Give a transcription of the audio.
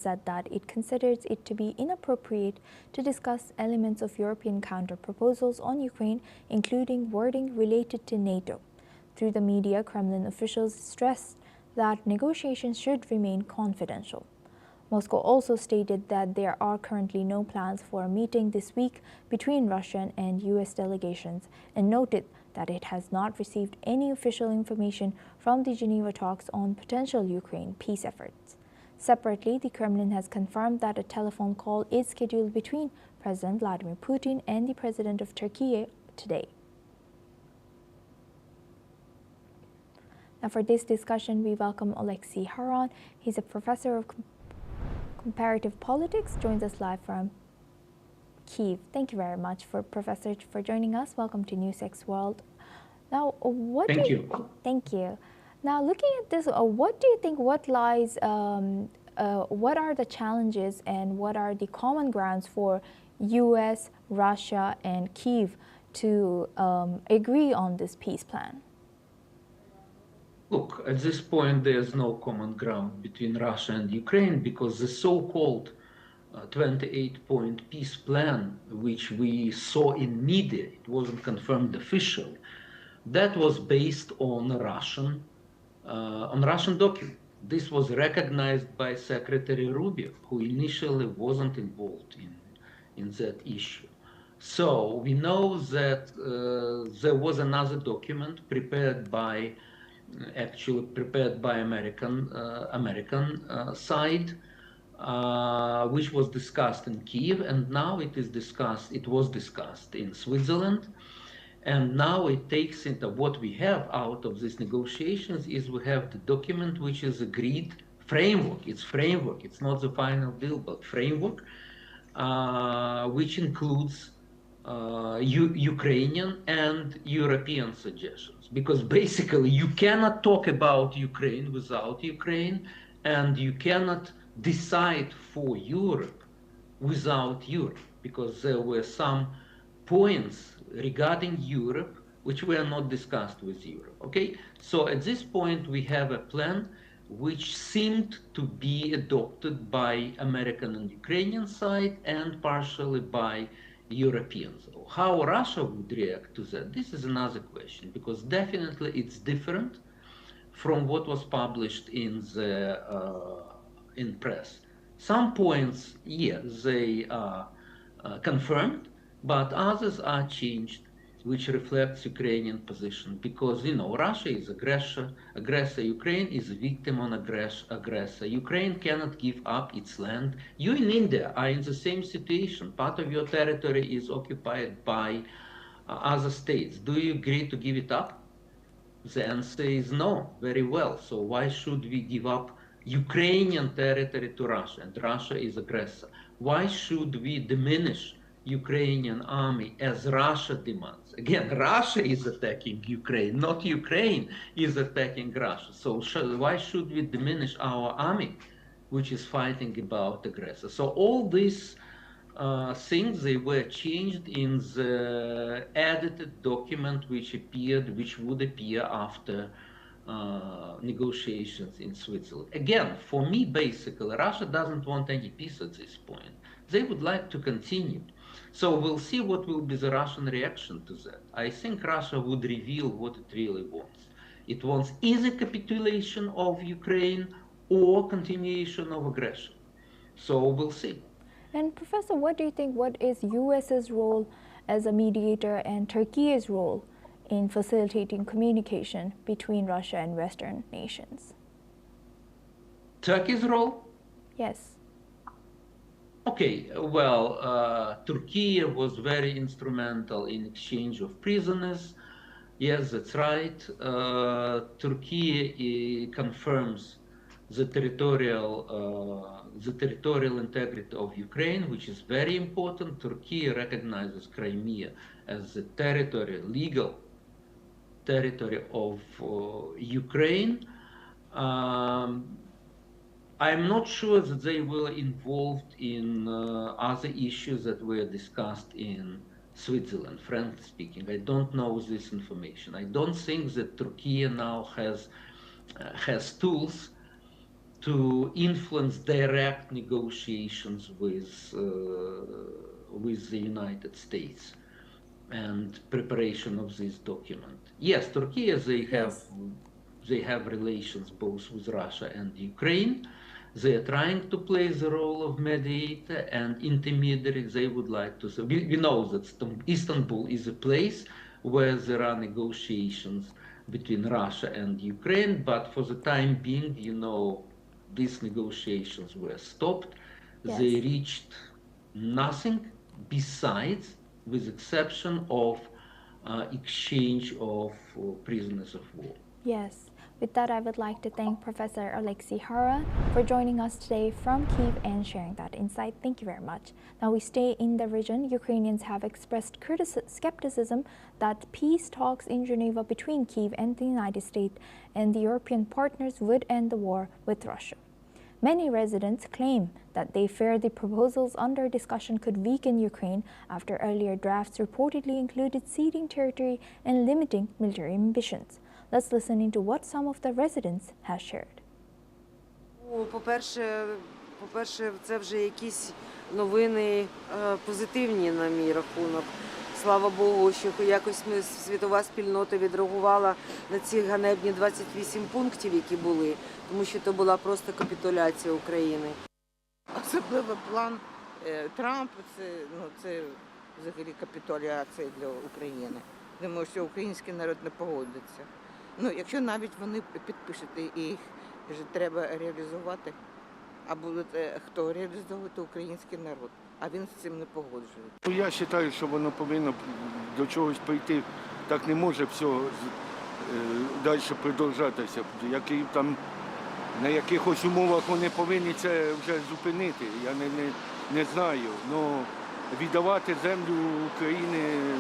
said that it considers it to be inappropriate to discuss elements of European counter-proposals on Ukraine, including wording related to NATO. Through the media, Kremlin officials stressed that negotiations should remain confidential. Moscow also stated that there are currently no plans for a meeting this week between Russian and U.S. delegations, and noted that it has not received any official information from the Geneva talks on potential Ukraine peace efforts. Separately, the Kremlin has confirmed that a telephone call is scheduled between President Vladimir Putin and the President of Turkey today. Now, for this discussion, we welcome Alexei Haran. He's a professor of comparative politics, joins us live from Kyiv. Thank you very much, Professor, for joining us. Welcome to NewsX World. Now, Thank you. Thank you. Now, looking at this, what do you think? What are the challenges and what are the common grounds for U.S., Russia, and Kyiv to agree on this peace plan? Look, at this point, there's no common ground between Russia and Ukraine because the so-called 28-point peace plan, which we saw in media, it wasn't confirmed officially, that was based on Russian document. This was recognized by Secretary Rubio, who initially wasn't involved in that issue. So we know that there was another document prepared by American side, which was discussed in Kyiv, and now it was discussed in Switzerland. And now it takes into what we have out of these negotiations is we have the document which is agreed framework. It's framework. It's not the final deal, but framework, which includes Ukrainian and European suggestions. Because basically you cannot talk about Ukraine without Ukraine, and you cannot decide for Europe without Europe, because there were some points regarding Europe which were not discussed with Europe. Okay, so at this point we have a plan which seemed to be adopted by American and Ukrainian side and partially by Europeans. How Russia would react to that, this is another question, because definitely it's different from what was published in the in press. Some points, yes, they are confirmed, but others are changed, which reflects Ukrainian position, because, you know, Russia is aggressor, Ukraine is a victim on aggressor. Ukraine cannot give up its land. You in India are in the same situation. Part of your territory is occupied by other states. Do you agree to give it up? The answer is no. Very well. So why should we give up Ukrainian territory to Russia? And Russia is aggressor. Why should we diminish Ukrainian army as Russia demands? Again, Russia is attacking Ukraine, not Ukraine is attacking Russia. So why should we diminish our army, which is fighting about aggressor? So all these things, they were changed in the edited document which would appear after negotiations in Switzerland. Again, for me, basically, Russia doesn't want any peace at this point. They would like to continue. So we'll see what will be the Russian reaction to that. I think Russia would reveal what it really wants. It wants either capitulation of Ukraine or continuation of aggression. So we'll see. And Professor, what do you think, what is US's role as a mediator and Turkey's role in facilitating communication between Russia and Western nations? Turkey's role? Yes. Okay, well, Turkey was very instrumental in exchange of prisoners. Yes, that's right. Turkey confirms the territorial integrity of Ukraine, which is very important. Turkey recognizes Crimea as the legal territory of Ukraine. I'm not sure that they were involved in other issues that were discussed in Switzerland, frankly speaking. I don't know this information. I don't think that Turkey now has tools to influence direct negotiations with the United States and preparation of this document. Yes, Turkey, they have relations both with Russia and Ukraine. They are trying to play the role of mediator and intermediary. They would like to. We know that Istanbul is a place where there are negotiations between Russia and Ukraine, but for the time being, these negotiations were stopped. Yes. They reached nothing besides, with exception of exchange of prisoners of war. Yes. With that, I would like to thank Professor Alexei Hara for joining us today from Kyiv and sharing that insight. Thank you very much. Now we stay in the region. Ukrainians have expressed skepticism that peace talks in Geneva between Kyiv and the United States and the European partners would end the war with Russia. Many residents claim that they fear the proposals under discussion could weaken Ukraine after earlier drafts reportedly included ceding territory and limiting military ambitions. Let's listen into what some of the residents have shared. По-перше, це вже якісь новини позитивні на мій рахунок. Слава Богу, що якось світова спільнота відреагувала на ці ганебні 28 пунктів, які були, тому що це була просто капітуляція України. Особливо план Трампа це взагалі капітуляція для України. Думаю, що український народ не погодиться. Якщо навіть вони підпишуть, і їх вже треба реалізувати, а буде хто реалізовувати український народ, а він з цим не погоджується. Я вважаю, що воно повинно до чогось прийти. Так не може все далі продовжатися. На якихось умовах вони повинні це вже зупинити, я не знаю. Но віддавати землю України